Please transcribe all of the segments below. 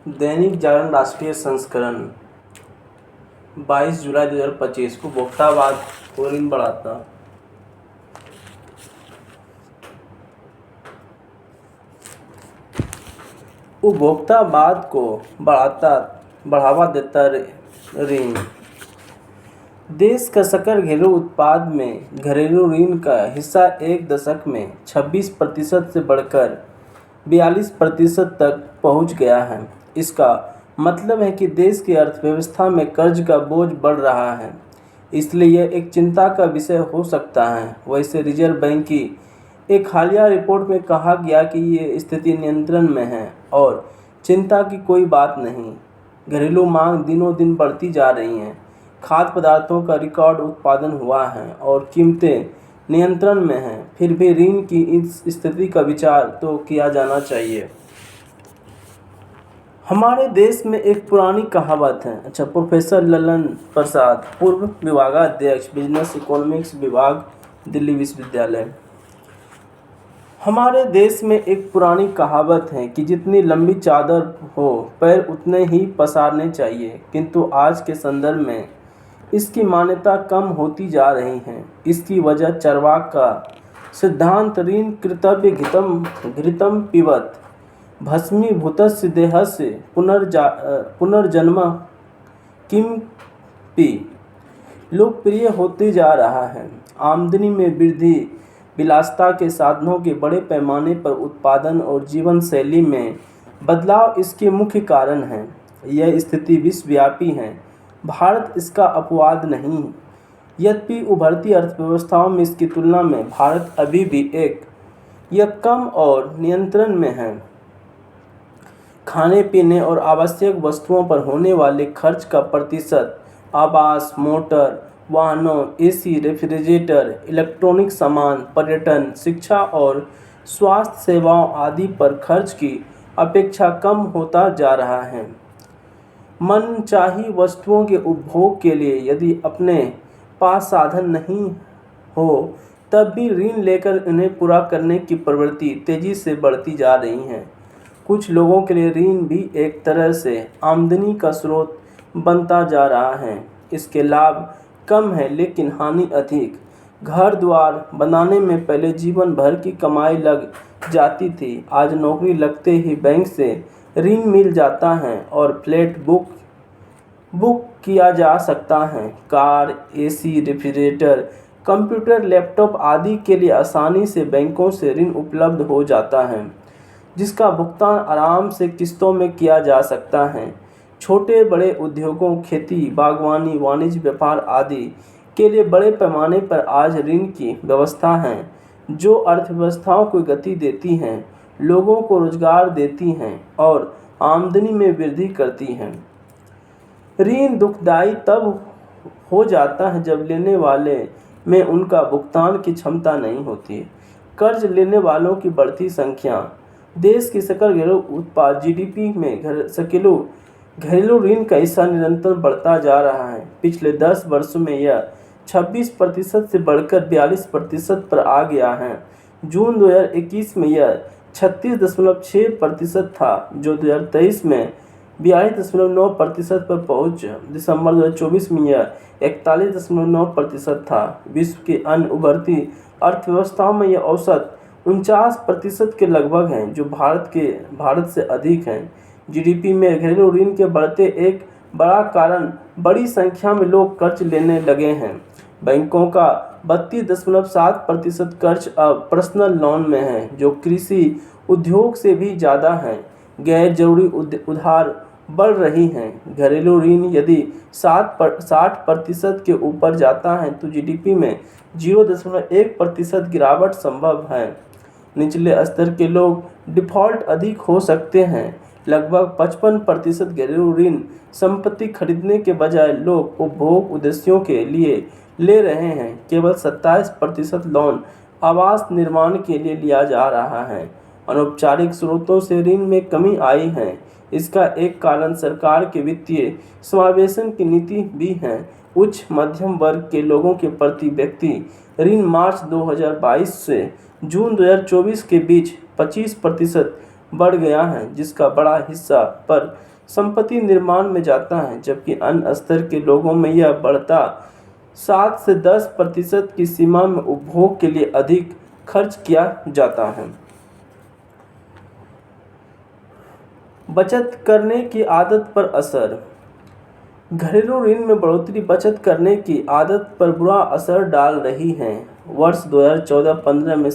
दैनिक जागरण राष्ट्रीय संस्करण 22 जुलाई 2025 उपभोक्तावाद को ऋण बढ़ाता। उपभोक्तावाद को बढ़ावा देता ऋण। देश का सकल घरेलू उत्पाद में घरेलू ऋण का हिस्सा एक दशक में 26% से बढ़कर 42% तक पहुंच गया है। इसका मतलब है कि देश की अर्थव्यवस्था में कर्ज का बोझ बढ़ रहा है, इसलिए यह एक चिंता का विषय हो सकता है। वैसे रिजर्व बैंक की एक हालिया रिपोर्ट में कहा गया कि ये स्थिति नियंत्रण में है और चिंता की कोई बात नहीं। घरेलू मांग दिनों दिन बढ़ती जा रही है, खाद्य पदार्थों का रिकॉर्ड उत्पादन हुआ है और कीमतें नियंत्रण में हैं। फिर भी ऋण की इस स्थिति का विचार तो किया जाना चाहिए। हमारे देश में एक पुरानी कहावत है। प्रोफेसर ललन प्रसाद, पूर्व विभागाध्यक्ष, बिजनेस इकोनॉमिक्स विभाग, दिल्ली विश्वविद्यालय। हमारे देश में एक पुरानी कहावत है कि जितनी लंबी चादर हो पैर उतने ही पसारने चाहिए, किंतु आज के संदर्भ में इसकी मान्यता कम होती जा रही है। इसकी वजह चरवाक का सिद्धांत ऋण कर्तव्य घृतम पिबत भस्मीभूतस्य देहस्य पुनर्जन्म किमपि लोकप्रिय होते जा रहा है। आमदनी में वृद्धि, विलासिता के साधनों के बड़े पैमाने पर उत्पादन और जीवन शैली में बदलाव इसके मुख्य कारण हैं। यह स्थिति विश्वव्यापी है, भारत इसका अपवाद नहीं। यद्यपि उभरती अर्थव्यवस्थाओं में इसकी तुलना में भारत अभी भी यह कम और नियंत्रण में है। खाने पीने और आवश्यक वस्तुओं पर होने वाले खर्च का प्रतिशत आवास, मोटर वाहनों, एसी, रेफ्रिजरेटर, इलेक्ट्रॉनिक सामान, पर्यटन, शिक्षा और स्वास्थ्य सेवाओं आदि पर खर्च की अपेक्षा कम होता जा रहा है। मनचाही वस्तुओं के उपभोग के लिए यदि अपने पास साधन नहीं हो, तब भी ऋण लेकर इन्हें पूरा करने की प्रवृत्ति तेजी से बढ़ती जा रही है। कुछ लोगों के लिए ऋण भी एक तरह से आमदनी का स्रोत बनता जा रहा है। इसके लाभ कम है लेकिन हानि अधिक। घर द्वार बनाने में पहले जीवन भर की कमाई लग जाती थी, आज नौकरी लगते ही बैंक से ऋण मिल जाता है और फ्लैट बुक किया जा सकता है। Car, AC, refrigerator, computer, laptop आदि के लिए आसानी से बैंकों से ऋण उपलब्ध हो जाता है, जिसका भुगतान आराम से किस्तों में किया जा सकता है। छोटे बड़े उद्योगों, खेती, बागवानी, वाणिज्य व्यापार आदि के लिए बड़े पैमाने पर आज ऋण की व्यवस्था है, जो अर्थव्यवस्थाओं को गति देती हैं, लोगों को रोजगार देती हैं और आमदनी में वृद्धि करती हैं। ऋण दुखदायी तब हो जाता है जब लेने वाले में उनका भुगतान की क्षमता नहीं होती। कर्ज लेने वालों की बढ़ती संख्या, देश की सकल घरेलू उत्पाद जीडीपी में घरेलू ऋण का हिस्सा निरंतर बढ़ता जा रहा है। पिछले 10 वर्षों में यह 26% से बढ़कर 42% पर आ गया है। जून 2021 में यह 36.6% था, जो 2023 में 42.9% पर पहुंच। दिसंबर 2024 में यह 41.9% था। विश्व के अन्य उभरती अर्थव्यवस्थाओं में यह औसत 49% के लगभग है, जो भारत से अधिक है। जीडीपी में घरेलू ऋण के बढ़ते एक बड़ा कारण बड़ी संख्या में लोग कर्ज लेने लगे हैं। बैंकों का 32.7% कर्ज अब पर्सनल लोन में है, जो कृषि उद्योग से भी ज़्यादा है। गैर जरूरी उधार बढ़ रही हैं। घरेलू ऋण यदि 60% के ऊपर जाता है तो जीडीपी में 0.1% गिरावट संभव है। निचले स्तर के लोग डिफ़ॉल्ट अधिक हो सकते हैं। लगभग 55% घरेलू ऋण संपत्ति खरीदने के बजाय लोग उपभोग उद्देश्यों के लिए ले रहे हैं। केवल 27% लोन आवास निर्माण के लिए लिया जा रहा है। अनौपचारिक स्रोतों से ऋण में कमी आई है। इसका एक कारण सरकार के वित्तीय समावेशन की नीति भी है। उच्च मध्यम वर्ग के लोगों के प्रति व्यक्ति ऋण मार्च 2022 से जून 2024 के बीच 25% बढ़ गया है, जिसका बड़ा हिस्सा पर संपत्ति निर्माण में जाता है, जबकि अन्य स्तर के लोगों में यह बढ़ता 7 से 10% की सीमा में उपभोग के लिए अधिक खर्च किया जाता है। बचत करने की आदत पर असर। घरेलू ऋण में बढ़ोतरी बचत करने की आदत पर बुरा असर डाल रही है। वर्ष 2014-15 में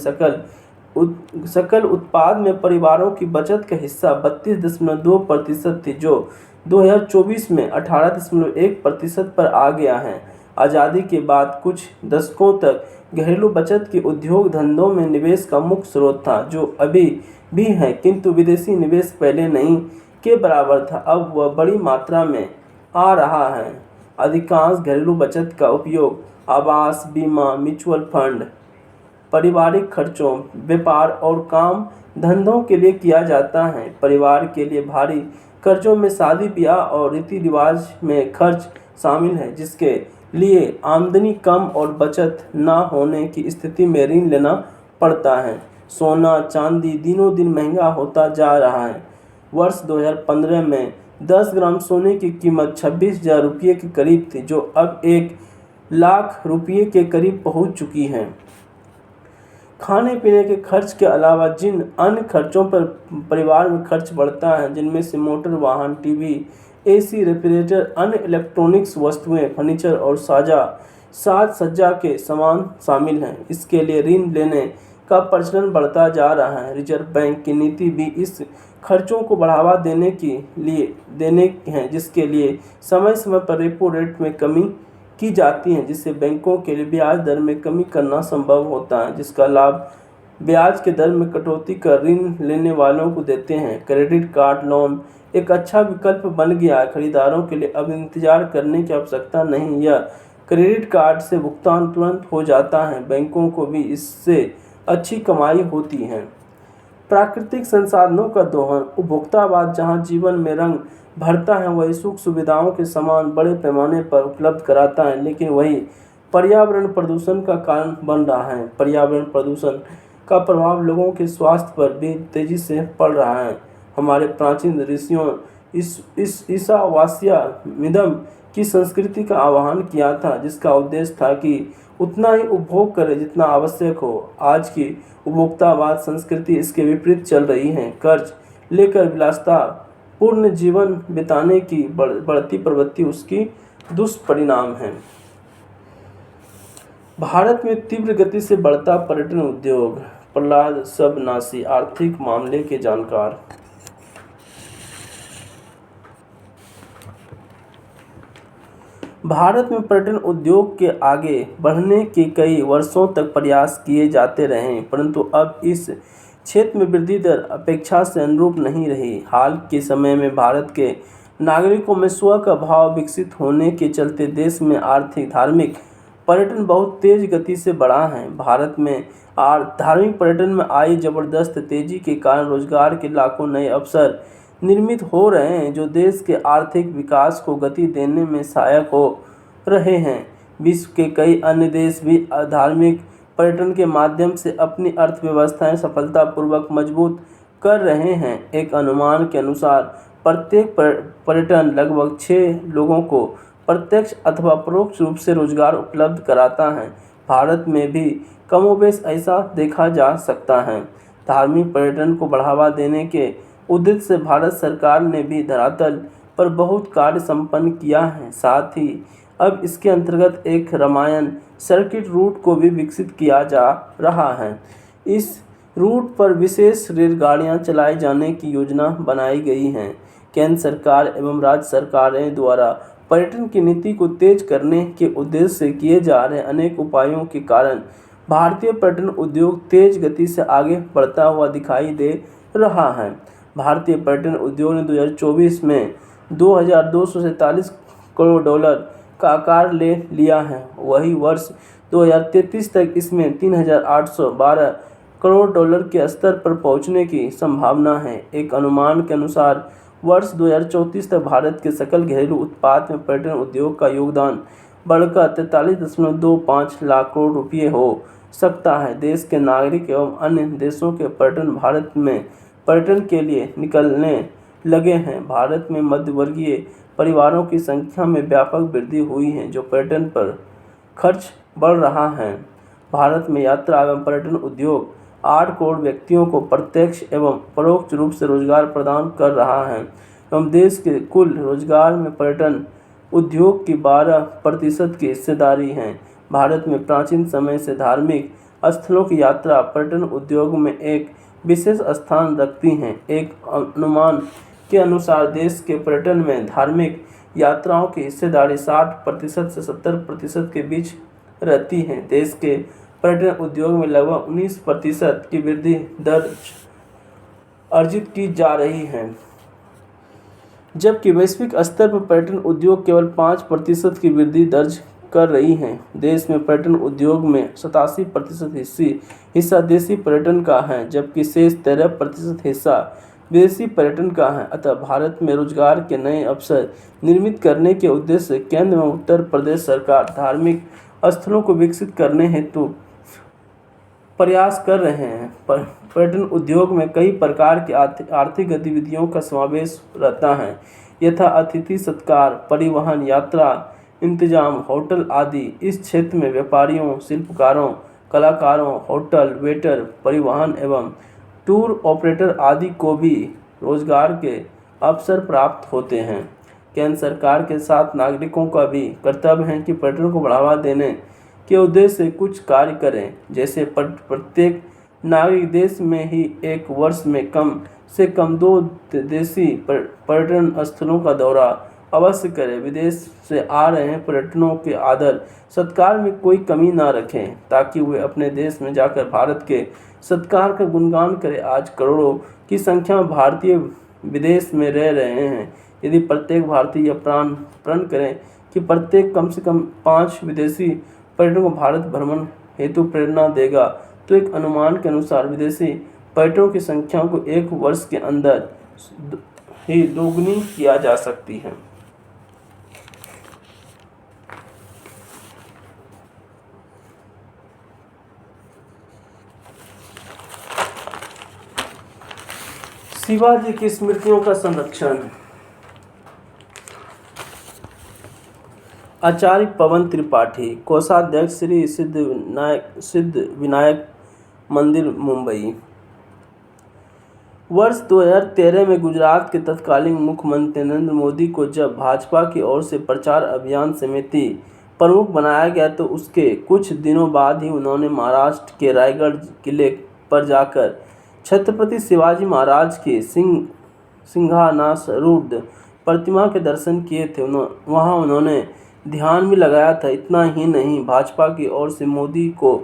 सकल उत्पाद में परिवारों की बचत का हिस्सा 32.2% थी, जो 2024 में 18.1% पर आ गया है। आज़ादी के बाद कुछ दशकों तक घरेलू बचत के उद्योग धंधों में निवेश का मुख्य स्रोत था, जो अभी भी है, किंतु विदेशी निवेश पहले नहीं के बराबर था। अब वह बड़ी मात्रा में आ रहा है। अधिकांश घरेलू बचत का उपयोग आवास, बीमा, म्यूचुअल फंड, पारिवारिक खर्चों, व्यापार और काम धंधों के लिए किया जाता है। परिवार के लिए भारी कर्जों में शादी ब्याह और रीति रिवाज में खर्च शामिल है, जिसके लिए आमदनी कम और बचत न होने की स्थिति में ऋण लेना पड़ता है। सोना चांदी दिनों दिन महंगा होता जा रहा है। वर्ष 2015 में 10 ग्राम सोने की कीमत 26,000 रुपये के करीब थी, जो अब 1 लाख रुपये के करीब पहुंच चुकी है। खाने पीने के खर्च के अलावा जिन अन्य खर्चों पर परिवार में खर्च बढ़ता है, जिनमें से मोटर वाहन, टीवी, एसी, रेफ्रिजरेटर, अन्य इलेक्ट्रॉनिक्स वस्तुएं, फर्नीचर और साज सज्जा के सामान शामिल हैं। इसके लिए ऋण लेने का प्रचलन बढ़ता जा रहा है। रिजर्व बैंक की नीति भी इस खर्चों को बढ़ावा देने हैं, जिसके लिए समय समय पर रेपो रेट में कमी की जाती है, जिससे बैंकों के लिए ब्याज दर में कमी करना संभव होता है, जिसका लाभ ब्याज के दर में कटौती कर ऋण लेने वालों को देते हैं। क्रेडिट कार्ड लोन एक अच्छा विकल्प बन गया है। खरीदारों के लिए अब इंतजार करने की आवश्यकता नहीं, यह क्रेडिट कार्ड से भुगतान तुरंत हो जाता है। बैंकों को भी इससे अच्छी कमाई होती है। प्राकृतिक संसाधनों का दोहन। उपभोक्तावाद जहां जीवन में रंग भरता है, वही सुख सुविधाओं के सामान बड़े पैमाने पर उपलब्ध कराता है, लेकिन वही पर्यावरण प्रदूषण का कारण बन रहा है। पर्यावरण प्रदूषण का प्रभाव लोगों के स्वास्थ्य पर भी तेजी से पड़ रहा है। हमारे प्राचीन ऋषियों ईशावास्यमिदं की संस्कृति का आह्वान किया था, जिसका उद्देश्य था कि उतना ही उपभोग करें जितना आवश्यक हो। आज की उपभोक्तावाद संस्कृति इसके विपरीत चल रही है। कर्ज लेकर विलासिता पूर्ण जीवन बिताने की बढ़ती प्रवृत्ति उसकी दुष्परिणाम है। भारत में तीव्र गति से बढ़ता पर्यटन उद्योग। प्रहलाद सबनासी, आर्थिक मामले के जानकार। भारत में पर्यटन उद्योग के आगे बढ़ने के कई वर्षों तक प्रयास किए जाते रहे, परंतु अब इस क्षेत्र में वृद्धि दर अपेक्षा से अनुरूप नहीं रही। हाल के समय में भारत के नागरिकों में स्व का भाव विकसित होने के चलते देश में आर्थिक धार्मिक पर्यटन बहुत तेज गति से बढ़ा है। भारत में धार्मिक पर्यटन में आई जबरदस्त तेजी के कारण रोजगार के लाखों नए अवसर निर्मित हो रहे हैं, जो देश के आर्थिक विकास को गति देने में सहायक हो रहे हैं। विश्व के कई अन्य देश भी धार्मिक पर्यटन के माध्यम से अपनी अर्थव्यवस्थाएं सफलतापूर्वक मजबूत कर रहे हैं। एक अनुमान के अनुसार प्रत्येक पर्यटन लगभग 6 लोगों को प्रत्यक्ष अथवा परोक्ष रूप से रोजगार उपलब्ध कराता है। भारत में भी कमोबेश ऐसा देखा जा सकता है। धार्मिक पर्यटन को बढ़ावा देने के उद्देश्य से भारत सरकार ने भी धरातल पर बहुत कार्य संपन्न किया है। साथ ही अब इसके अंतर्गत एक रामायण सर्किट रूट को भी विकसित किया जा रहा है। इस रूट पर विशेष रेलगाड़ियां चलाए जाने की योजना बनाई गई है। केंद्र सरकार एवं राज्य सरकारें द्वारा पर्यटन की नीति को तेज करने के उद्देश्य से किए जा रहे अनेक उपायों के कारण भारतीय पर्यटन उद्योग तेज गति से आगे बढ़ता हुआ दिखाई दे रहा है। भारतीय पर्यटन उद्योग ने 2024 में $2,247 करोड़ का आकार ले लिया है। वही वर्ष 2033 तक इसमें $3,812 करोड़ के स्तर पर पहुंचने की संभावना है। एक अनुमान के अनुसार वर्ष 2034 तक भारत के सकल घरेलू उत्पाद में पर्यटन उद्योग का योगदान बढ़कर 43.25 लाख करोड़ रुपये हो सकता है। देश के नागरिक एवं अन्य देशों के पर्यटन भारत में पर्यटन के लिए निकलने लगे हैं। भारत में मध्यवर्गीय परिवारों की संख्या में व्यापक वृद्धि हुई है, जो पर्यटन पर खर्च बढ़ रहा है। भारत में यात्रा एवं पर्यटन उद्योग 8 करोड़ व्यक्तियों को प्रत्यक्ष एवं परोक्ष रूप से रोजगार प्रदान कर रहा है एवं देश के कुल रोजगार में पर्यटन उद्योग की 12% की हिस्सेदारी है। भारत में प्राचीन समय से धार्मिक स्थलों की यात्रा पर्यटन उद्योग में एक विशेष स्थान रखती हैं। एक अनुमान के अनुसार देश के पर्यटन में धार्मिक यात्राओं की हिस्सेदारी 60% से 70% के बीच रहती है। देश के पर्यटन उद्योग में लगभग 19% की वृद्धि दर अर्जित की जा रही है, जबकि वैश्विक स्तर पर पर्यटन उद्योग केवल 5% की वृद्धि दर्ज कर रही है। देश में पर्यटन उद्योग में 87% हिस्सा देशी पर्यटन का है, जबकि शेष 13% हिस्सा विदेशी पर्यटन का है। अतः भारत में रोजगार के नए अवसर निर्मित करने के उद्देश्य से केंद्र एवं उत्तर प्रदेश सरकार धार्मिक स्थलों को विकसित करने हेतु प्रयास कर रहे हैं। पर्यटन उद्योग में कई प्रकार की आर्थिक गतिविधियों का समावेश रहता है, यथा अतिथि सत्कार, परिवहन, यात्रा इंतजाम, होटल आदि। इस क्षेत्र में व्यापारियों, शिल्पकारों, कलाकारों, होटल वेटर, परिवहन एवं टूर ऑपरेटर आदि को भी रोजगार के अवसर प्राप्त होते हैं। केंद्र सरकार के साथ नागरिकों का भी कर्तव्य है कि पर्यटन को बढ़ावा देने के उद्देश्य से कुछ कार्य करें। जैसे प्रत्येक नागरिक देश में ही एक वर्ष में कम से कम 2 देशी पर्यटन स्थलों का दौरा अवश्य करें। विदेश से आ रहे पर्यटकों के आदर सत्कार में कोई कमी न रखें, ताकि वे अपने देश में जाकर भारत के सत्कार का गुणगान करें। आज करोड़ों की संख्या में भारतीय विदेश में रह रहे हैं। यदि प्रत्येक भारतीय यह प्रण करें कि प्रत्येक कम से कम 5 विदेशी पर्यटकों को भारत भ्रमण हेतु प्रेरणा देगा, तो एक अनुमान के अनुसार विदेशी पर्यटकों की संख्या को 1 वर्ष के अंदर ही दोगुनी किया जा सकती है। शिवाजी की स्मृतियों का संरक्षण। आचार्य पवन त्रिपाठी, कोषाध्यक्ष, श्री सिद्ध विनायक मंदिर, मुंबई। वर्ष 2013 में गुजरात के तत्कालीन मुख्यमंत्री नरेंद्र मोदी को जब भाजपा की ओर से प्रचार अभियान समिति प्रमुख बनाया गया, तो उसके कुछ दिनों बाद ही उन्होंने महाराष्ट्र के रायगढ़ किले पर जाकर छत्रपति शिवाजी महाराज की सिंहासनारूढ़ प्रतिमा के दर्शन किए थे। वहां उन्होंने ध्यान भी लगाया था। इतना ही नहीं, भाजपा की ओर से मोदी को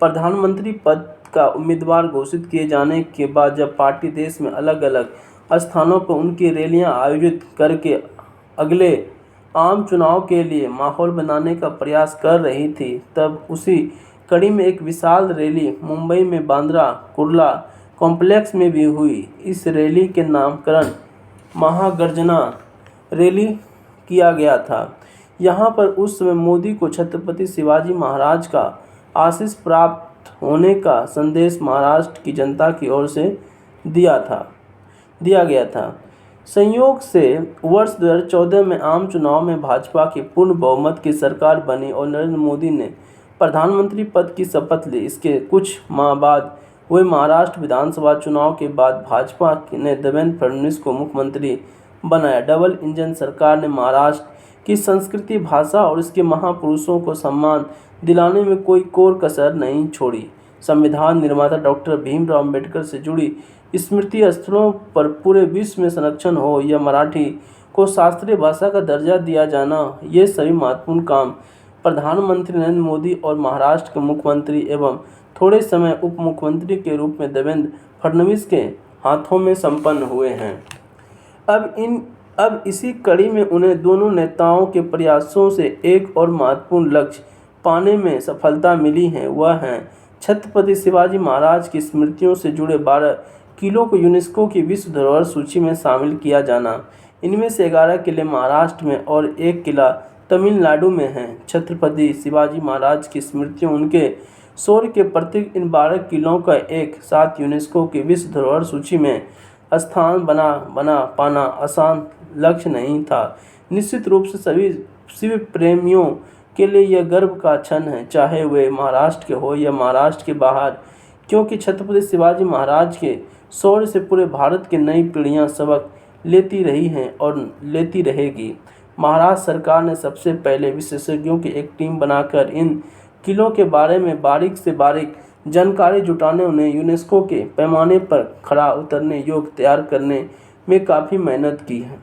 प्रधानमंत्री पद का उम्मीदवार घोषित किए जाने के बाद जब पार्टी देश में अलग अलग स्थानों पर उनकी रैलियां आयोजित करके अगले आम चुनाव के लिए माहौल बनाने का प्रयास कर रही थी, तब उसी कड़ी में एक विशाल रैली मुंबई में बांद्रा कुर्ला कॉम्प्लेक्स में भी हुई। इस रैली के नामकरण महागर्जना रैली किया गया था। यहाँ पर उस समय मोदी को छत्रपति शिवाजी महाराज का आशीष प्राप्त होने का संदेश महाराष्ट्र की जनता की ओर से दिया गया था। संयोग से वर्ष 2014 में आम चुनाव में भाजपा की पूर्ण बहुमत की सरकार बनी और नरेंद्र मोदी ने प्रधानमंत्री पद की शपथ ली। इसके कुछ माह बाद हुए महाराष्ट्र विधानसभा चुनाव के बाद भाजपा ने देवेंद्र फडणवीस को मुख्यमंत्री बनाया। डबल इंजन सरकार ने महाराष्ट्र की संस्कृति, भाषा और इसके महापुरुषों को सम्मान दिलाने में कोई कोर कसर नहीं छोड़ी। संविधान निर्माता डॉक्टर भीमराव अम्बेडकर से जुड़ी स्मृति स्थलों पर पूरे विश्व में संरक्षण हो या मराठी को शास्त्रीय भाषा का दर्जा दिया जाना, ये सभी महत्वपूर्ण काम प्रधानमंत्री नरेंद्र मोदी और महाराष्ट्र के मुख्यमंत्री एवं थोड़े समय उप मुख्यमंत्री के रूप में देवेंद्र फडणवीस के हाथों में संपन्न हुए हैं। अब इसी कड़ी में उन्हें दोनों नेताओं के प्रयासों से एक और महत्वपूर्ण लक्ष्य पाने में सफलता मिली है। वह है छत्रपति शिवाजी महाराज की स्मृतियों से जुड़े 12 किलों को यूनेस्को की विश्व धरोहर सूची में शामिल किया जाना। इनमें से 11 किले महाराष्ट्र में और 1 किला तमिलनाडु में हैं। छत्रपति शिवाजी महाराज की स्मृतियों, उनके शौर्य के प्रतीक इन 12 किलों का एक साथ यूनेस्को की विश्व धरोहर सूची में स्थान बना बना पाना आसान लक्ष्य नहीं था। निश्चित रूप से सभी शिव प्रेमियों के लिए यह गर्व का क्षण है, चाहे वे महाराष्ट्र के हो या महाराष्ट्र के बाहर, क्योंकि छत्रपति शिवाजी महाराज के शौर्य से पूरे भारत की नई पीढ़ियां सबक लेती रही हैं और लेती रहेगी। महाराष्ट्र सरकार ने सबसे पहले विशेषज्ञों की एक टीम बनाकर इन किलों के बारे में बारीक से बारीक जानकारी जुटाने, उन्हें यूनेस्को के पैमाने पर खरा उतरने योग्य तैयार करने में काफ़ी मेहनत की है।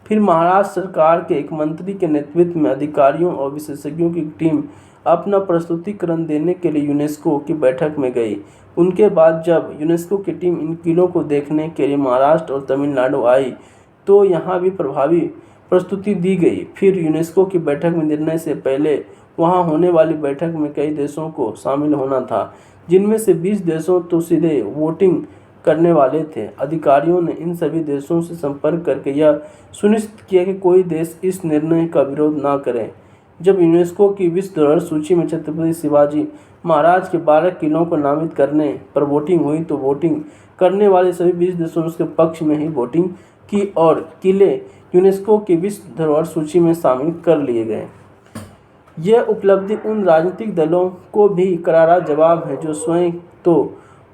फिर महाराष्ट्र सरकार के एक मंत्री के नेतृत्व में अधिकारियों और विशेषज्ञों की टीम अपना प्रस्तुतिकरण देने के लिए यूनेस्को की बैठक में गई। उनके बाद जब यूनेस्को की टीम इन किलों को देखने के लिए महाराष्ट्र और तमिलनाडु आई तो यहाँ भी प्रभावी प्रस्तुति दी गई। फिर यूनेस्को की बैठक में निर्णय से पहले वहाँ होने वाली बैठक में कई देशों को शामिल होना था, जिनमें से 20 देशों तो सीधे वोटिंग करने वाले थे। अधिकारियों ने इन सभी देशों से संपर्क करके यह सुनिश्चित किया कि कोई देश इस निर्णय का विरोध न करे। जब यूनेस्को की विश्व धरोहर सूची में छत्रपति शिवाजी महाराज के 12 किलों को नामित करने पर वोटिंग हुई तो वोटिंग करने वाले सभी 20 देशों ने उसके पक्ष में ही वोटिंग की और किले यूनेस्को की विश्व धरोहर सूची में शामिल कर लिए गए। यह उपलब्धि उन राजनीतिक दलों को भी करारा जवाब है जो स्वयं तो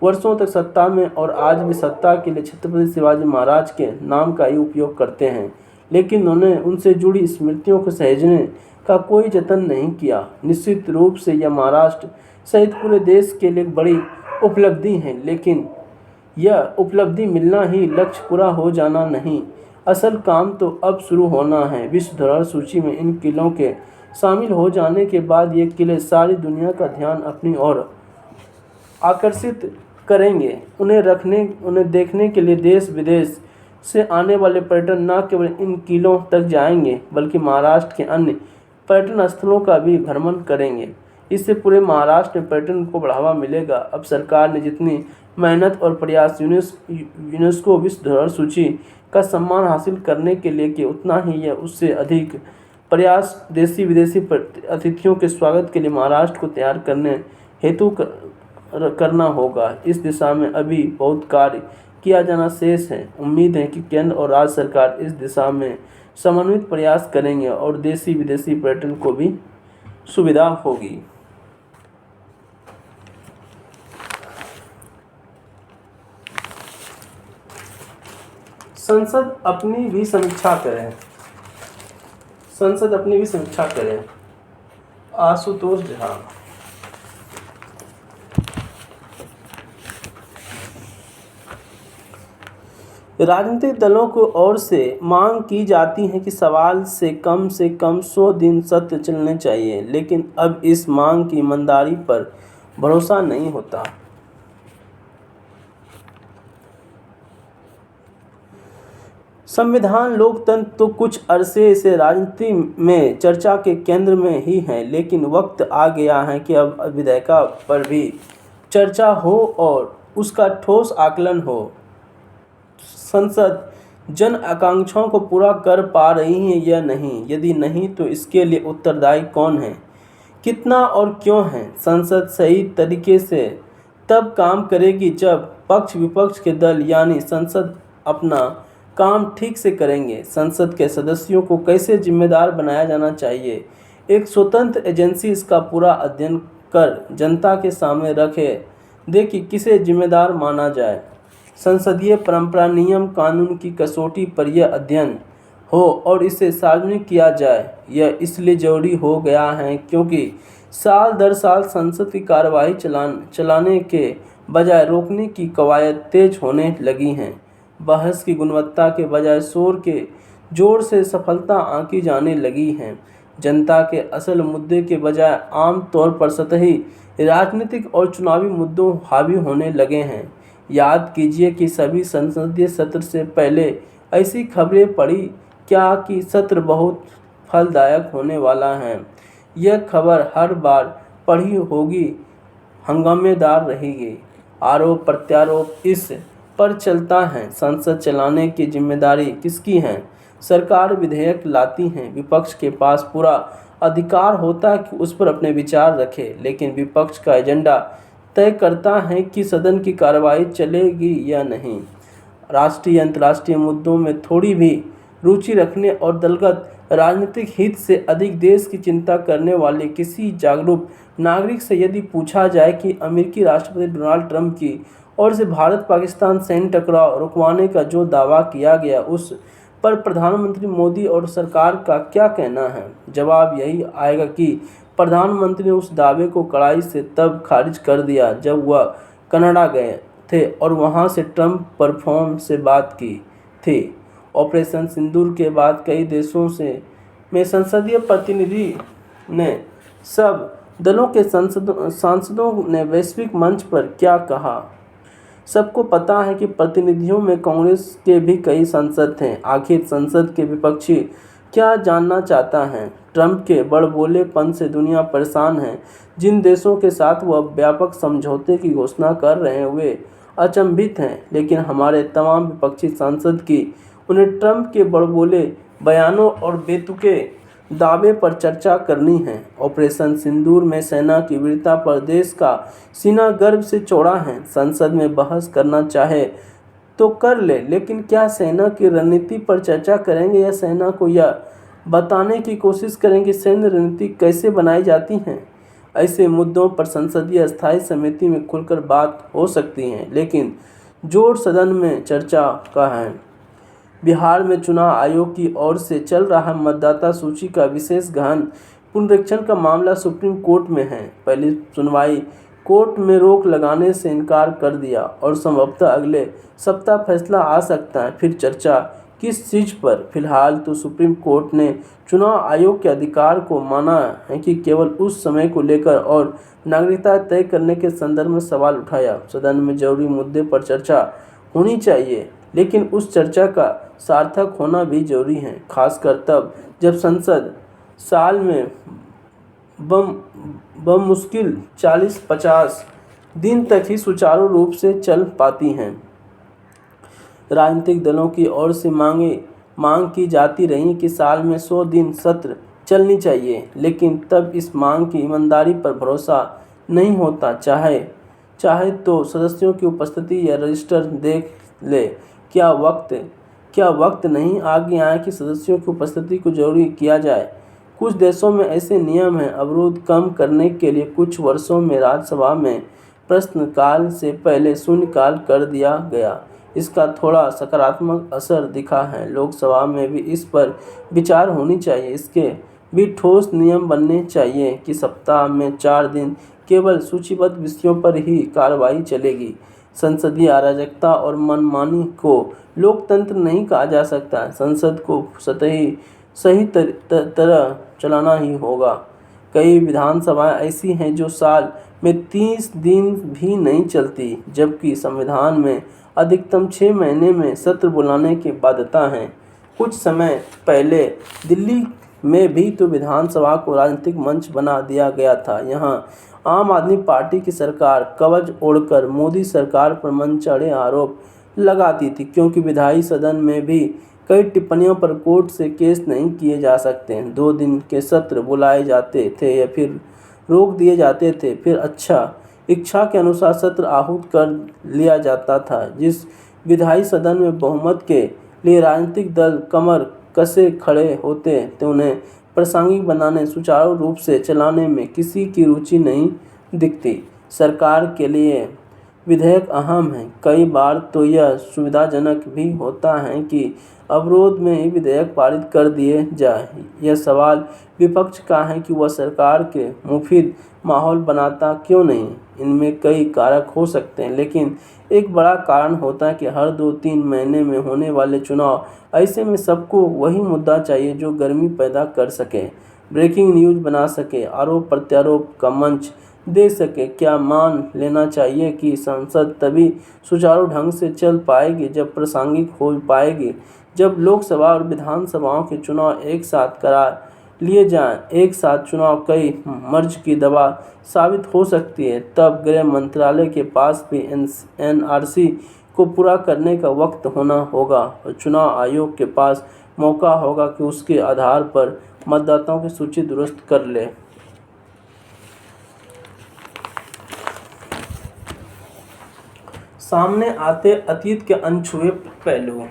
वर्षों तक सत्ता में और आज भी सत्ता के लिए छत्रपति शिवाजी महाराज के नाम का ही उपयोग करते हैं, लेकिन उन्होंने उनसे जुड़ी स्मृतियों को सहेजने का कोई जतन नहीं किया। निश्चित रूप से यह महाराष्ट्र सहित पूरे देश के लिए बड़ी उपलब्धि है, लेकिन यह उपलब्धि मिलना ही लक्ष्य पूरा हो जाना नहीं, असल काम तो अब शुरू होना है। विश्व धरोहर सूची में इन किलों के शामिल हो जाने के बाद ये किले सारी दुनिया का ध्यान अपनी ओर आकर्षित करेंगे। उन्हें देखने के लिए देश विदेश से आने वाले पर्यटन न केवल इन किलों तक जाएंगे बल्कि महाराष्ट्र के अन्य पर्यटन स्थलों का भी भ्रमण करेंगे। इससे पूरे महाराष्ट्र में पर्यटन को बढ़ावा मिलेगा। अब सरकार ने जितनी मेहनत और प्रयास यूनेस्को विश्व धरोहर सूची का सम्मान हासिल करने के लिए किया, उतना ही यह उससे अधिक प्रयास देशी विदेशी अतिथियों के स्वागत के लिए महाराष्ट्र को तैयार करने हेतु करना होगा। इस दिशा में अभी बहुत कार्य किया जाना शेष है। उम्मीद है कि केंद्र और राज्य सरकार इस दिशा में समन्वित प्रयास करेंगे और देशी विदेशी पर्यटन को भी सुविधा होगी। संसद अपनी भी समीक्षा करें। आशुतोष झा। राजनीतिक दलों को ओर से मांग की जाती है कि सवाल से कम 100 दिन सत्र चलने चाहिए, लेकिन अब इस मांग की ईमानदारी पर भरोसा नहीं होता। संविधान लोकतंत्र तो कुछ अरसे से राजनीति में चर्चा के केंद्र में ही है, लेकिन वक्त आ गया है कि अब विधेयका पर भी चर्चा हो और उसका ठोस आकलन हो। संसद जन आकांक्षाओं को पूरा कर पा रही है या नहीं? यदि नहीं तो इसके लिए उत्तरदायी कौन है, कितना और क्यों है? संसद सही तरीके से तब काम करेगी जब पक्ष विपक्ष के दल यानी संसद अपना काम ठीक से करेंगे। संसद के सदस्यों को कैसे जिम्मेदार बनाया जाना चाहिए, एक स्वतंत्र एजेंसी इसका पूरा अध्ययन कर जनता के सामने रखे दे कि किसे जिम्मेदार माना जाए। संसदीय परंपरा, नियम कानून की कसौटी पर यह अध्ययन हो और इसे सार्वजनिक किया जाए। यह इसलिए जरूरी हो गया है क्योंकि साल दर साल संसद की कार्यवाही चलाने के बजाय रोकने की कवायद तेज होने लगी हैं। बहस की गुणवत्ता के बजाय शोर के जोर से सफलता आंकी जाने लगी हैं। जनता के असल मुद्दे के बजाय आम तौर पर सतही राजनीतिक और चुनावी मुद्दों हावी होने लगे हैं। याद कीजिए कि सभी संसदीय सत्र से पहले ऐसी खबरें पड़ी क्या कि सत्र बहुत फलदायक होने वाला है। यह खबर हर बार पढ़ी होगी, हंगामेदार रहेगी। आरोप प्रत्यारोप इस पर चलता है। संसद चलाने की जिम्मेदारी किसकी है? सरकार विधेयक लाती है, विपक्ष के पास पूरा अधिकार होता है कि उस पर अपने विचार रखे, लेकिन विपक्ष का एजेंडा तय करता है कि सदन की कार्रवाई चलेगी या नहीं। राष्ट्रीय अंतर्राष्ट्रीय मुद्दों में थोड़ी भी रुचि रखने और दलगत राजनीतिक हित से अधिक देश की चिंता करने वाले किसी जागरूक नागरिक से यदि पूछा जाए कि अमेरिकी राष्ट्रपति डोनाल्ड ट्रंप की ओर से भारत पाकिस्तान सैन्य टकराव रुकवाने का जो दावा किया गया उस पर प्रधानमंत्री मोदी और सरकार का क्या कहना है, जवाब यही आएगा कि प्रधानमंत्री ने उस दावे को कड़ाई से तब खारिज कर दिया जब वह कनाडा गए थे और वहां से ट्रंप पर फोन से बात की थी। ऑपरेशन सिंदूर के बाद कई देशों से में संसदीय प्रतिनिधि ने सब दलों के सांसदों ने वैश्विक मंच पर क्या कहा। सबको पता है कि प्रतिनिधियों में कांग्रेस के भी कई सांसद थे। आखिर संसद के विपक्षी क्या जानना चाहता है? ट्रंप के बड़बोलेपन से दुनिया परेशान है। जिन देशों के साथ वह व्यापक समझौते की घोषणा कर रहे हैं वे अचंभित हैं, लेकिन हमारे तमाम विपक्षी सांसद की उन्हें ट्रंप के बड़बोले बयानों और बेतुके दावे पर चर्चा करनी है। ऑपरेशन सिंदूर में सेना की वीरता पर देश का सीना गर्व से चौड़ा है। संसद में बहस करना चाहे तो कर ले, लेकिन क्या सेना की रणनीति पर चर्चा करेंगे या सेना को यह बताने की कोशिश करेंगे सैन्य रणनीति कैसे बनाई जाती है? ऐसे मुद्दों पर संसदीय स्थायी समिति में खुलकर बात हो सकती है, लेकिन जोर सदन में चर्चा का है। बिहार में चुनाव आयोग की ओर से चल रहा मतदाता सूची का विशेष गहन पुनरीक्षण का मामला सुप्रीम कोर्ट में है। पहली सुनवाई कोर्ट में रोक लगाने से इनकार कर दिया और संभवतः अगले सप्ताह फैसला आ सकता है। फिर चर्चा किस चीज़ पर? फिलहाल तो सुप्रीम कोर्ट ने चुनाव आयोग के अधिकार को माना है कि केवल उस समय को लेकर और नागरिकता तय करने के संदर्भ में सवाल उठाया। सदन में जरूरी मुद्दे पर चर्चा होनी चाहिए, लेकिन उस चर्चा का सार्थक होना भी जरूरी है, खासकर तब जब संसद साल में बमुश्किल 40-50 दिन तक ही सुचारू रूप से चल पाती हैं। राजनीतिक दलों की ओर से मांग की जाती रही कि साल में 100 दिन सत्र चलनी चाहिए, लेकिन तब इस मांग की ईमानदारी पर भरोसा नहीं होता। चाहे तो सदस्यों की उपस्थिति या रजिस्टर देख ले। क्या वक्त नहीं आ गया कि सदस्यों की उपस्थिति को जरूरी किया जाए? कुछ देशों में ऐसे नियम हैं। अवरोध कम करने के लिए कुछ वर्षों में राज्यसभा में प्रश्नकाल से पहले शून्यकाल कर दिया गया। इसका थोड़ा सकारात्मक असर दिखा है। लोकसभा में भी इस पर विचार होनी चाहिए। इसके भी ठोस नियम बनने चाहिए कि सप्ताह में 4 दिन केवल सूचीबद्ध विषयों पर ही कार्रवाई चलेगी। संसदीय अराजकता और मनमानी को लोकतंत्र नहीं कहा जा सकता। संसद को सही तरह चलाना ही होगा। कई विधानसभाएं ऐसी हैं जो साल में 30 दिन भी नहीं चलती, जबकि संविधान में अधिकतम 6 महीने में सत्र बुलाने की बाध्यता है। कुछ समय पहले दिल्ली में भी तो विधानसभा को राजनीतिक मंच बना दिया गया था। यहाँ आम आदमी पार्टी की सरकार कवच ओढ़कर मोदी सरकार पर मनचाहे आरोप लगाती थी, क्योंकि विधायी सदन में भी कई टिप्पणियों पर कोर्ट से केस नहीं किए जा सकते। 2 दिन के सत्र बुलाए जाते थे या फिर रोक दिए जाते थे, फिर इच्छा के अनुसार सत्र आहूत कर लिया जाता था। जिस विधायी सदन में बहुमत के लिए राजनीतिक दल कमर कसे खड़े होते तो उन्हें प्रासंगिक बनाने, सुचारू रूप से चलाने में किसी की रुचि नहीं दिखती। सरकार के लिए विधेयक अहम है। कई बार तो यह सुविधाजनक भी होता है कि अवरोध में ही विधेयक पारित कर दिए जाए। यह सवाल विपक्ष का है कि वह सरकार के मुफीद माहौल बनाता क्यों नहीं। इनमें कई कारक हो सकते हैं, लेकिन एक बड़ा कारण होता है कि हर 2-3 महीने में होने वाले चुनाव। ऐसे में सबको वही मुद्दा चाहिए जो गर्मी पैदा कर सके, ब्रेकिंग न्यूज बना सके, आरोप प्रत्यारोप का मंच दे सके। क्या मान लेना चाहिए कि संसद तभी सुचारू ढंग से चल पाएगी जब प्रासंगिक हो पाएगी, जब लोकसभा और विधानसभाओं के चुनाव एक साथ करा लिए जाएं। एक साथ चुनाव कई मर्ज की दवा साबित हो सकती है। तब गृह मंत्रालय के पास भी एनआरसी को पूरा करने का वक्त होना होगा और चुनाव आयोग के पास मौका होगा कि उसके आधार पर मतदाताओं की सूची दुरुस्त कर ले। सामने आते अतीत के अनछुए पहलू।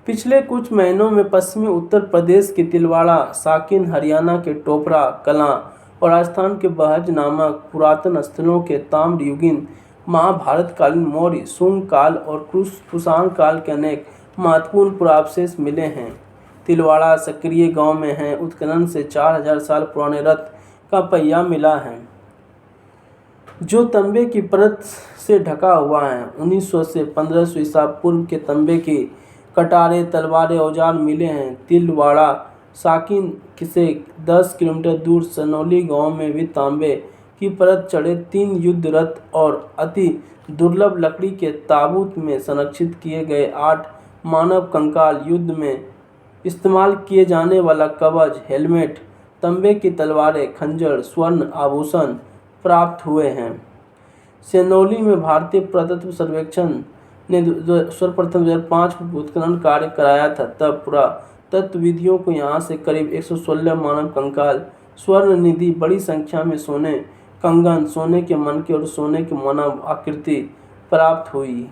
पिछले कुछ महीनों में पश्चिमी उत्तर प्रदेश के तिलवाड़ा, साकिन, हरियाणा के टोपरा कलां और राजस्थान के बहज नामक पुरातन स्थलों के ताम्रयुगीन, महाभारतकालीन, मौर्य, शुंग काल और कुषाण काल के अनेक महत्वपूर्ण पुरावशेष मिले हैं। तिलवाड़ा सक्रिय गांव में है। उत्खनन से 4000 साल पुराने रथ का पहिया मिला है जो तांबे की परत से ढका हुआ है। 1900 से 1500 ईसा पूर्व के तांबे की कटारे, तलवारें, औजार मिले हैं। तिलवाड़ा साकिन से 10 किलोमीटर दूर सनौली गांव में भी तांबे की परत चढ़े 3 युद्ध रथ और अति दुर्लभ लकड़ी के ताबूत में संरक्षित किए गए 8 मानव कंकाल, युद्ध में इस्तेमाल किए जाने वाला कवच, हेलमेट, तांबे की तलवारें, खंजर, स्वर्ण आभूषण प्राप्त हुए हैं। सनौली में भारतीय पुरातत्व सर्वेक्षण ने सर्वप्रथम 2005 में उत्खनन कार्य कराया था। तब पुरातत्वविदों को यहाँ से करीब 116 मानव कंकाल, स्वर्ण निधि, बड़ी संख्या में सोने कंगन, सोने के मनके और सोने की मानव आकृति प्राप्त हुई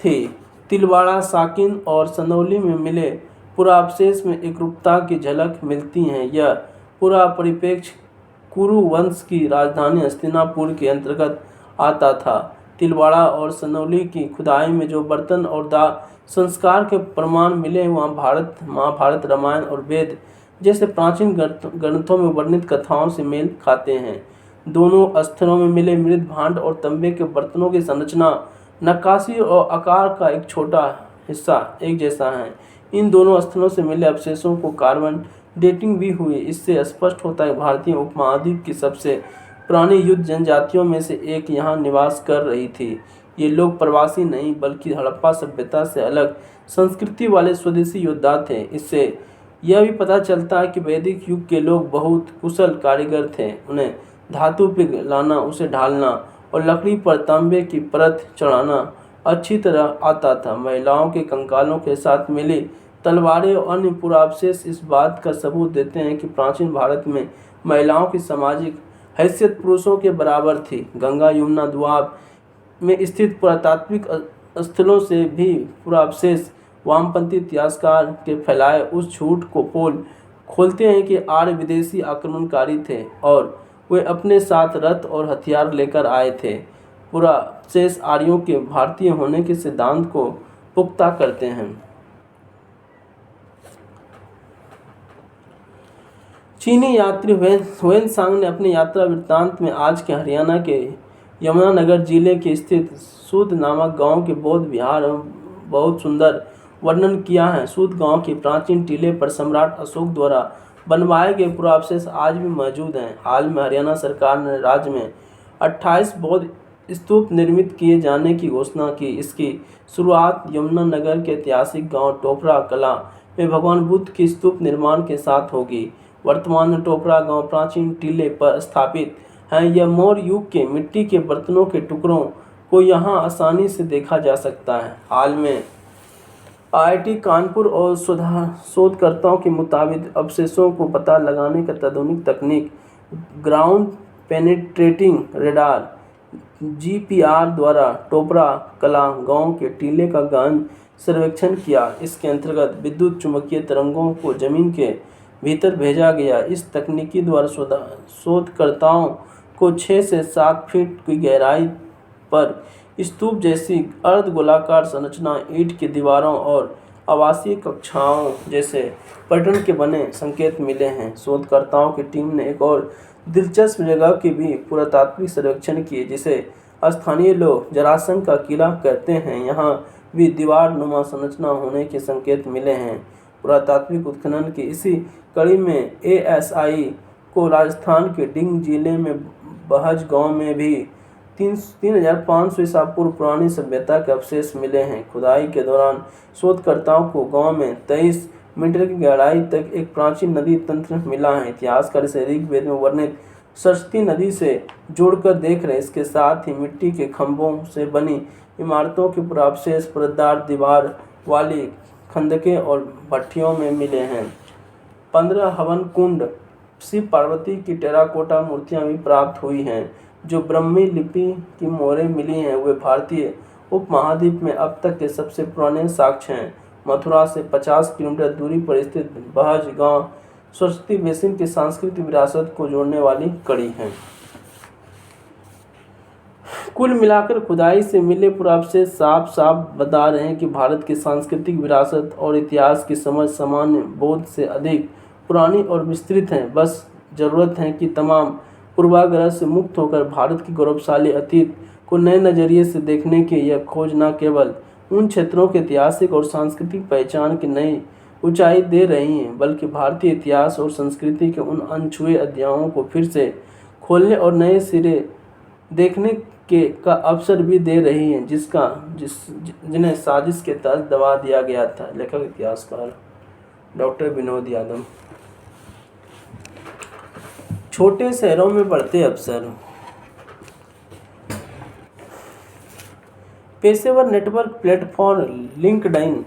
थी। तिलवाड़ा, साकिन और सनौली में मिले पुरावशेष में एकरूपता की झलक मिलती है। यह पूरा परिप्रेक्ष्य कुरु वंश की राजधानी हस्तिनापुर के अंतर्गत आता था। तिलवाड़ा और सनौली की खुदाई में जो बर्तन और दाह संस्कार के प्रमाण मिले वहाँ महाभारत, रामायण और वेद जैसे प्राचीन ग्रंथों में वर्णित कथाओं से मेल खाते हैं। दोनों स्थलों में मिले मृत भांड और तांबे के बर्तनों की संरचना, नक्काशी और आकार का एक छोटा हिस्सा एक जैसा है। इन दोनों स्थलों से मिले अवशेषों को कार्बन डेटिंग भी हुई। इससे स्पष्ट होता है भारतीय उपमहाद्वीप की सबसे पुरानी युद्ध जनजातियों में से एक यहाँ निवास कर रही थी। ये लोग प्रवासी नहीं बल्कि हड़प्पा सभ्यता से अलग संस्कृति वाले स्वदेशी योद्धा थे। इससे यह भी पता चलता है कि वैदिक युग के लोग बहुत कुशल कारीगर थे। उन्हें धातु पिघलाना, उसे ढालना और लकड़ी पर तांबे की परत चढ़ाना अच्छी तरह आता था। महिलाओं के कंकालों के साथ मिली तलवारें और अन्य पुरावशेष इस बात का सबूत देते हैं कि प्राचीन भारत में महिलाओं की सामाजिक हैसियत पुरुषों के बराबर थी। गंगा यमुना दोआब में स्थित पुरातात्विक स्थलों से भी पुरावशेष वामपंथी इतिहासकार के फैलाए उस झूठ को पोल खोलते हैं कि आर्य विदेशी आक्रमणकारी थे और वे अपने साथ रथ और हथियार लेकर आए थे। पुरावशेष आर्यों के भारतीय होने के सिद्धांत को पुख्ता करते हैं। चीनी यात्री हुएनसांग ने अपनी यात्रा वृत्तांत में आज के हरियाणा के यमुनानगर जिले के स्थित सूद नामक गांव के बौद्ध विहार बहुत सुंदर वर्णन किया है। सूद गांव के प्राचीन टीले पर सम्राट अशोक द्वारा बनवाए गए पुरावशेष आज भी मौजूद हैं। हाल में हरियाणा सरकार ने राज्य में 28 बौद्ध स्तूप निर्मित किए जाने की घोषणा की। इसकी शुरुआत यमुनानगर के ऐतिहासिक गांव टोपरा कलां में भगवान बुद्ध के स्तूप निर्माण के साथ होगी। वर्तमान में टोपरा गांव प्राचीन टीले पर स्थापित है। यह मौर्य युग के मिट्टी के बर्तनों के टुकड़ों को यहाँ आसानी से देखा जा सकता है। हाल में IIT कानपुर और शोधकर्ताओं के मुताबिक अवशेषों को पता लगाने का आधुनिक तकनीक ग्राउंड पेनिट्रेटिंग रेडार GPR द्वारा टोपरा कलां गांव के टीले का गहन सर्वेक्षण किया। इसके अंतर्गत विद्युत चुम्बकीय तरंगों को जमीन के भीतर भेजा गया। इस तकनीकी द्वारा शोधकर्ताओं को 6 से 7 फीट की गहराई पर स्तूप जैसी अर्धगोलाकार संरचना, ईंट की दीवारों और आवासीय कक्षाओं जैसे पैटर्न के बने संकेत मिले हैं। शोधकर्ताओं की टीम ने एक और दिलचस्प जगह की भी पुरातात्विक सर्वेक्षण किए जिसे स्थानीय लोग जरासंध का किला कहते हैं। यहाँ भी दीवार नुमा संरचना होने के संकेत मिले हैं। पुरातात्विक उत्खनन की इसी कड़ी में ASI को राजस्थान के डिंग जिले में बहज गांव में भी 3500 ईसा पूर्व पुरानी सभ्यता के अवशेष मिले हैं। खुदाई के दौरान शोधकर्ताओं को गांव में 23 मीटर की गहराई तक एक प्राचीन नदी तंत्र मिला है। इतिहासकार इसे ऋग्वेद में वर्णित सरस्वती नदी से जोड़कर देख रहे हैं। इसके साथ ही मिट्टी के खंभों से बनी इमारतों के पुरावशेष परतदार दीवार वाली खंदकें और भट्टियों में मिले हैं। 15 हवन कुंड शिव पार्वती की टेराकोटा मूर्तियां भी प्राप्त हुई हैं। जो ब्राह्मी लिपि की मोहरें मिली हैं वे भारतीय उपमहाद्वीप में अब तक के सबसे पुराने साक्ष्य हैं। मथुरा से 50 किलोमीटर दूरी पर स्थित बहज गांव सरस्वती बेसिन की सांस्कृतिक विरासत को जोड़ने वाली कड़ी है। कुल मिलाकर खुदाई से मिले पुरावशेष साफ साफ बता रहे हैं कि भारत की सांस्कृतिक विरासत और इतिहास की समझ सामान्य बोध से अधिक पुरानी और विस्तृत है। बस जरूरत है कि तमाम पूर्वाग्रह से मुक्त होकर भारत की गौरवशाली अतीत को नए नज़रिए से देखने की यह खोज न केवल उन क्षेत्रों के ऐतिहासिक और सांस्कृतिक पहचान की नई ऊंचाई दे रही है, बल्कि भारतीय इतिहास और संस्कृति के उन अनछुए अध्यायों को फिर से खोलने और नए सिरे देखने के का अवसर भी दे रही हैं जिन्हें साजिश के तहत दबा दिया गया था। लेखक इतिहासकार डॉक्टर विनोद यादव। छोटे शहरों में बढ़ते अवसर। पेशेवर नेटवर्क प्लेटफॉर्म लिंक्डइन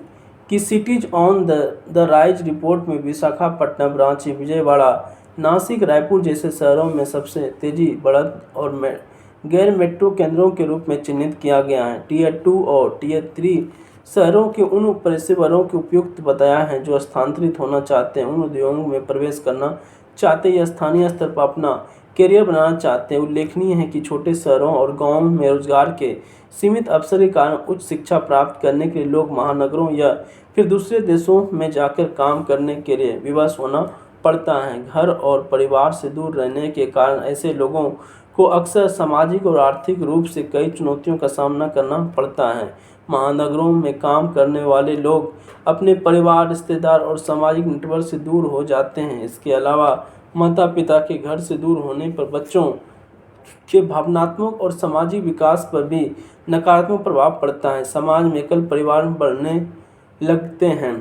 की CTs on the rise report में विशाखापट्टनम, रांची, विजयवाड़ा, नासिक, रायपुर जैसे शहरों में सबसे तेजी बढ़त और गैर मेट्रो केंद्रों के रूप में चिन्हित किया गया है। टीयर 2 और टीयर 3 शहरों के उन पेशेवरों के उपयुक्त बताया है जो स्थानांतरित होना चाहते हैं, उन उद्योगों में प्रवेश करना चाहते हैं या स्थानीय स्तर पर अपना करियर बनाना चाहते हैं। उल्लेखनीय है कि छोटे शहरों और गांवों में रोजगार के सीमित अवसर के कारण उच्च शिक्षा प्राप्त करने के लिए लोग महानगरों या फिर दूसरे देशों में जाकर काम करने के लिए विवश होना पड़ता है। घर और परिवार से दूर रहने के कारण ऐसे लोगों को अक्सर सामाजिक और आर्थिक रूप से कई चुनौतियों का सामना करना पड़ता है। महानगरों में काम करने वाले लोग अपने परिवार, रिश्तेदार और सामाजिक नेटवर्क से दूर हो जाते हैं। इसके अलावा माता पिता के घर से दूर होने पर बच्चों के भावनात्मक और सामाजिक विकास पर भी नकारात्मक प्रभाव पड़ता है। समाज में एकल परिवार बढ़ने लगते हैं।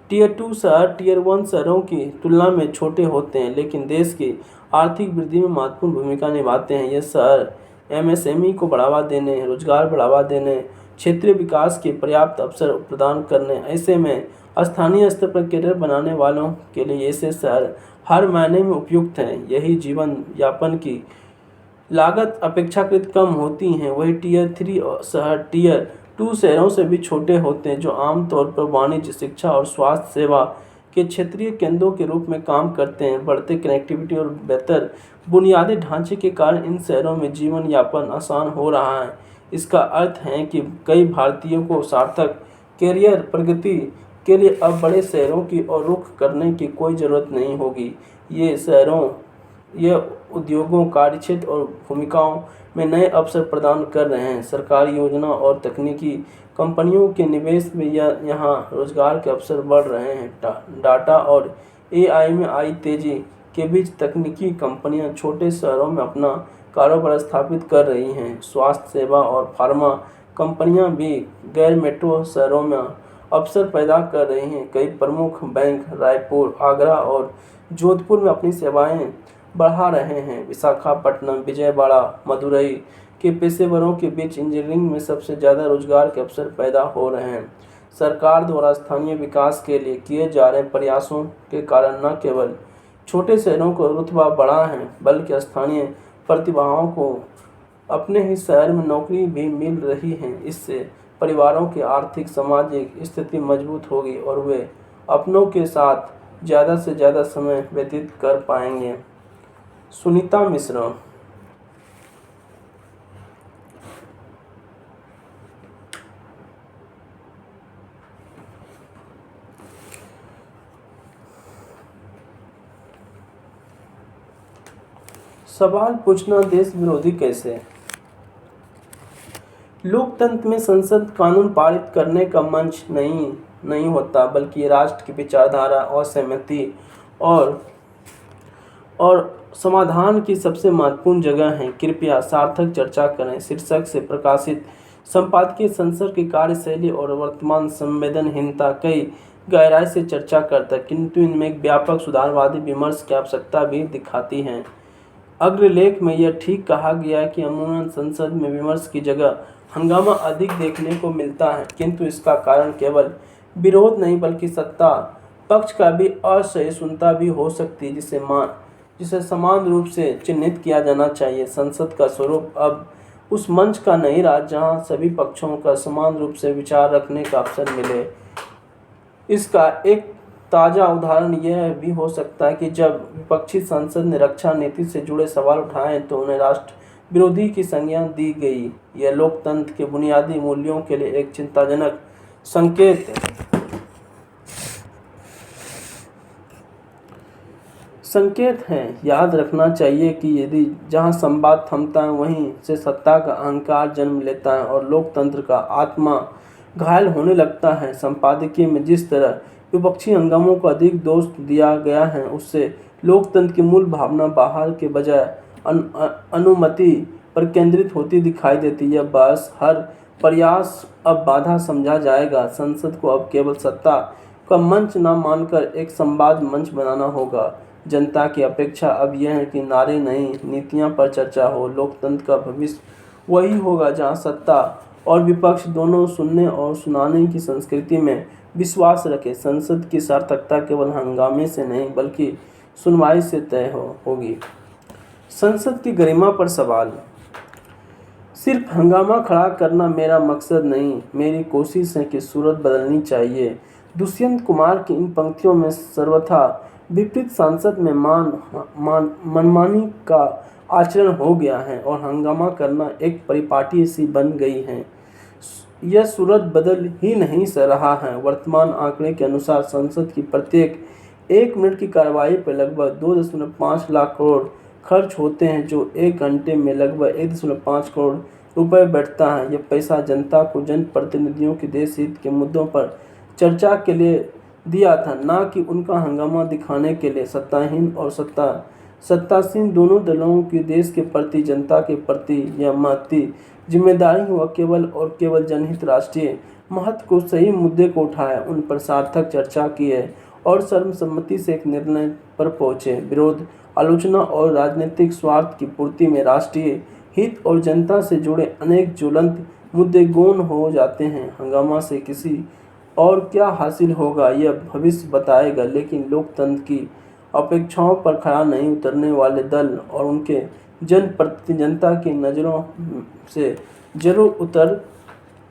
टीयर 2 शहर टीयर 1 शहरों की तुलना में छोटे होते हैं, लेकिन देश की आर्थिक वृद्धि में महत्वपूर्ण भूमिका निभाते हैं। ये शहर एमएसएमई को बढ़ावा देने, रोजगार बढ़ावा देने, क्षेत्रीय विकास के पर्याप्त अवसर प्रदान करने, ऐसे में स्थानीय स्तर पर करियर बनाने वालों के लिए ऐसे शहर हर मायने में उपयुक्त हैं। यही जीवन यापन की लागत अपेक्षाकृत कम होती हैं। वही टीयर 3 शहर टीयर 2 शहरों से भी छोटे होते हैं, जो आमतौर पर वाणिज्य, शिक्षा और स्वास्थ्य सेवा के क्षेत्रीय केंद्रों के रूप में काम करते हैं। बढ़ते कनेक्टिविटी और बेहतर बुनियादी ढांचे के कारण इन शहरों में जीवन यापन आसान हो रहा है। इसका अर्थ है कि कई भारतीयों को सार्थक कैरियर प्रगति के लिए अब बड़े शहरों की ओर रुख करने की कोई ज़रूरत नहीं होगी। ये उद्योगों, कार्यक्षेत्र और भूमिकाओं में नए अवसर प्रदान कर रहे हैं। सरकारी योजना और तकनीकी कंपनियों के निवेश में यहाँ रोजगार के अवसर बढ़ रहे हैं। डाटा और एआई में आई तेजी के बीच तकनीकी कंपनियां छोटे शहरों में अपना कारोबार स्थापित कर रही हैं। स्वास्थ्य सेवा और फार्मा कंपनियां भी गैर मेट्रो शहरों में अवसर पैदा कर रही हैं। कई प्रमुख बैंक रायपुर, आगरा और जोधपुर में अपनी सेवाएं बढ़ा रहे हैं। विशाखापट्टनम, विजयवाड़ा, मदुरई के पेशेवरों के बीच इंजीनियरिंग में सबसे ज़्यादा रोजगार के अवसर पैदा हो रहे हैं। सरकार द्वारा स्थानीय विकास के लिए किए जा रहे प्रयासों के कारण न केवल छोटे शहरों को रुतबा बढ़ा है, बल्कि स्थानीय प्रतिभाओं को अपने ही शहर में नौकरी भी मिल रही है। इससे परिवारों की आर्थिक सामाजिक स्थिति मजबूत होगी और वे अपनों के साथ ज़्यादा से ज़्यादा समय व्यतीत कर पाएंगे। सुनीता मिश्रा। सवाल पूछना देश विरोधी कैसे? लोकतंत्र में संसद कानून पारित करने का मंच नहीं होता, बल्कि राष्ट्र की विचारधारा और सहमति और समाधान की सबसे महत्वपूर्ण जगह है। कृपया सार्थक चर्चा करें शीर्षक से प्रकाशित संपादकीय संसद की कार्यशैली और वर्तमान संवेदनहीनता कई गहराई से चर्चा करता है, किंतु इनमें एक व्यापक सुधारवादी विमर्श की आवश्यकता भी दिखाती है। अग्रलेख में यह ठीक कहा गया है कि अमूमन संसद में विमर्श की जगह हंगामा अधिक देखने को मिलता है, किंतु इसका कारण केवल विरोध नहीं बल्कि सत्ता पक्ष का भी असहिष्णुता भी हो सकती है, जिसे समान रूप से चिन्हित किया जाना चाहिए। संसद का स्वरूप अब उस मंच का नहीं रहा जहां सभी पक्षों का समान रूप से विचार रखने का अवसर मिले। इसका एक ताज़ा उदाहरण यह भी हो सकता है कि जब विपक्षी सांसद ने रक्षा नीति से जुड़े सवाल उठाए तो उन्हें राष्ट्र विरोधी की संज्ञा दी गई। यह लोकतंत्र के बुनियादी मूल्यों के लिए एक चिंताजनक संकेत है। याद रखना चाहिए कि यदि जहां संवाद थमता है वहीं से सत्ता का अहंकार जन्म लेता है और लोकतंत्र का आत्मा घायल होने लगता है। संपादकीय में जिस तरह विपक्षी हंगामों को अधिक दोष दिया गया है उससे लोकतंत्र की मूल भावना बाहर के बजाय अनुमति पर केंद्रित होती दिखाई देती है। बस हर प्रयास अब बाधा समझा जाएगा। संसद को अब केवल सत्ता का मंच न मानकर एक संवाद मंच बनाना होगा। जनता की अपेक्षा अब यह है कि नारे नहीं नीतियां पर चर्चा हो। लोकतंत्र का भविष्य वही होगा जहां सत्ता और विपक्ष दोनों सुनने और सुनाने की संस्कृति में विश्वास रखे। संसद की सार्थकता केवल हंगामे से नहीं बल्कि सुनवाई से तय होगी। संसद की गरिमा पर सवाल। सिर्फ हंगामा खड़ा करना मेरा मकसद नहीं, मेरी कोशिश है कि सूरत बदलनी चाहिए। दुष्यंत कुमार की इन पंक्तियों में सर्वथा विपरीत संसद में मनमानी का आचरण हो गया है और हंगामा करना एक परिपाटी सी बन गई है। यह सूरत बदल ही नहीं रहा है। वर्तमान आंकड़े के अनुसार संसद की प्रत्येक 1 मिनट की कार्रवाई पर लगभग 2.5 लाख करोड़ खर्च होते हैं, जो 1 घंटे में लगभग 1.5 करोड़ रुपए बैठता है। यह पैसा जनता को जनप्रतिनिधियों के देश हित के मुद्दों पर चर्चा के लिए दिया था, न कि उनका हंगामा दिखाने के लिए। सत्ताहीन और सत्तासीन दोनों दलों की देश के प्रति जनता के प्रति यह महती जिम्मेदारी हुआ केवल और केवल जनहित राष्ट्रीय महत्व को सही मुद्दे को उठाया, उन पर सार्थक चर्चा की है और सर्वसम्मति से एक निर्णय पर पहुंचे। विरोध, आलोचना और राजनीतिक स्वार्थ की पूर्ति में राष्ट्रीय हित और जनता से जुड़े अनेक ज्वलंत मुद्दे गौण हो जाते हैं। हंगामा से किसी और क्या हासिल होगा यह भविष्य बताएगा, लेकिन लोकतंत्र की अपेक्षाओं पर खरा नहीं उतरने वाले दल और उनके जनता की नज़रों से जरूर उतर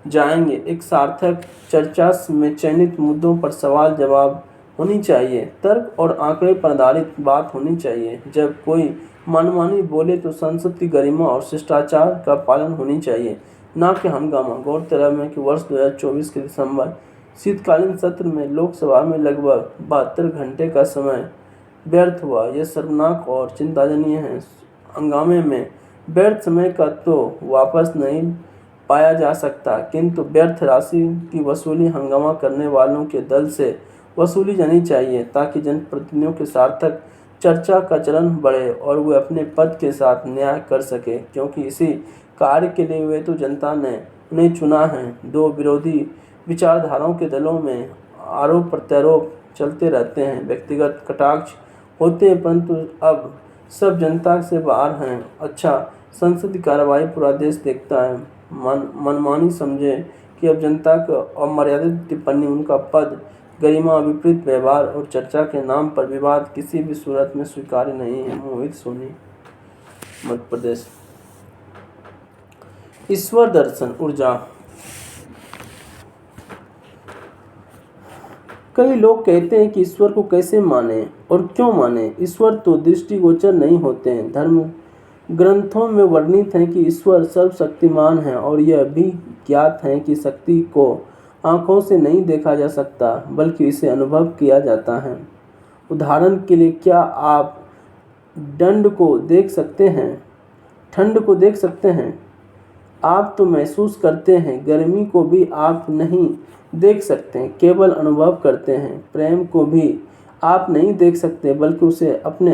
जाएंगे। एक सार्थक चर्चा में चयनित मुद्दों पर सवाल जवाब होनी चाहिए, तर्क और आंकड़े पर आधारित बात होनी चाहिए। जब कोई मनमानी बोले तो संसद की गरिमा और शिष्टाचार का पालन होनी चाहिए, न कि हंगामा। गौरतलब है कि वर्ष 2024 के दिसंबर शीतकालीन सत्र में लोकसभा में लगभग 72 घंटे का समय व्यर्थ हुआ। यह शर्मनाक और चिंताजनक है। हंगामे में व्यर्थ समय का तो वापस नहीं पाया जा सकता, किंतु व्यर्थ राशि की वसूली हंगामा करने वालों के दल से वसूली जानी चाहिए, ताकि जनप्रतिनिधियों के सार्थक चर्चा का चलन बढ़े और वे अपने पद के साथ न्याय कर सके, क्योंकि इसी कार्य के लिए वे तो जनता ने उन्हें चुना है। दो विरोधी विचारधाराओं के दलों में आरोप प्रत्यारोप चलते रहते हैं, व्यक्तिगत कटाक्ष होते हैं, परंतु अब सब जनता से बाहर हैं। अच्छा, संसद की कार्रवाई पूरा देश देखता है। मनमानी समझे कि अब जनता को अमर्यादित टिप्पणी, उनका पद, गरिमा, विपरीत व्यवहार और चर्चा के नाम पर विवाद किसी भी सूरत में स्वीकार्य नहीं है। मोहित सोनी, मध्य प्रदेश। ईश्वर दर्शन ऊर्जा। कई लोग कहते हैं कि ईश्वर को कैसे माने और क्यों माने। ईश्वर तो दृष्टिगोचर नहीं होते हैं। धर्म ग्रंथों में वर्णित है कि ईश्वर सर्वशक्तिमान है और यह भी ज्ञात है कि शक्ति को आँखों से नहीं देखा जा सकता, बल्कि इसे अनुभव किया जाता है। उदाहरण के लिए, क्या आप ठंड को देख सकते हैं? आप तो महसूस करते हैं। गर्मी को भी आप नहीं देख सकते, केवल अनुभव करते हैं। प्रेम को भी आप नहीं देख सकते, बल्कि उसे अपने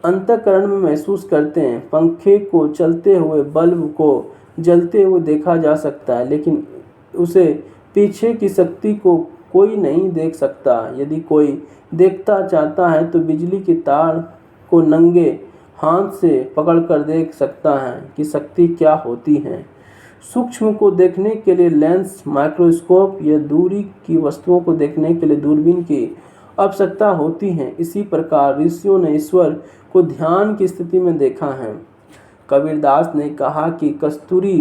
अंतःकरण में महसूस करते हैं। पंखे को चलते हुए, बल्ब को जलते हुए देखा जा सकता है, लेकिन उसे पीछे की शक्ति को कोई नहीं देख सकता। यदि कोई देखना चाहता है तो बिजली की तार को नंगे हाथ से पकड़कर देख सकता है कि शक्ति क्या होती है। सूक्ष्म को देखने के लिए लेंस, माइक्रोस्कोप या दूरी की वस्तुओं को देखने के लिए दूरबीन की आवश्यकता होती है। इसी प्रकार ऋषियों ने ईश्वर को ध्यान की स्थिति में देखा है। कबीरदास ने कहा कि कस्तूरी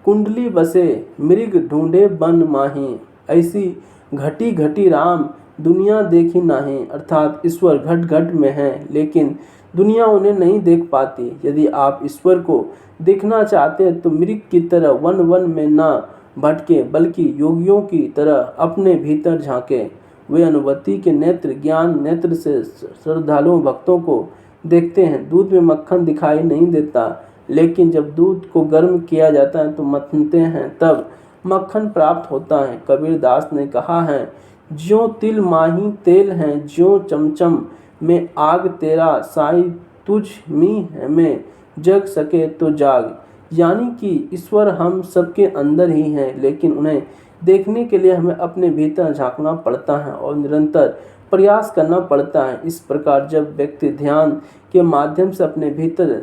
कुंडली बसे मृग ढूंढे बन माही, ऐसी घटी घटी राम दुनिया देखी नाही। अर्थात ईश्वर घट घट में है, लेकिन दुनिया उन्हें नहीं देख पाती। यदि आप ईश्वर को देखना चाहते हैं तो मृग की तरह वन वन में ना भटके, बल्कि योगियों की तरह अपने भीतर झांके। वे अनुभूति के नेत्र, ज्ञान नेत्र से श्रद्धालुओं भक्तों को देखते हैं। दूध में मक्खन दिखाई नहीं देता, लेकिन जब दूध को गर्म किया जाता है तो मथनते हैं, तब मक्खन प्राप्त होता है। कबीरदास ने कहा है, ज्यों तिल माही तेल हैं, ज्यों चमचम में आग तेरा साई तुझ मी में जग सके तो जाग। यानी कि ईश्वर हम सबके अंदर ही हैं, लेकिन उन्हें देखने के लिए हमें अपने भीतर झांकना पड़ता है और निरंतर प्रयास करना पड़ता है। इस प्रकार जब व्यक्ति ध्यान के माध्यम से अपने भीतर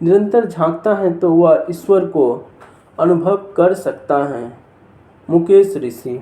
निरंतर झांकता है तो वह ईश्वर को अनुभव कर सकता है। मुकेश ऋषि।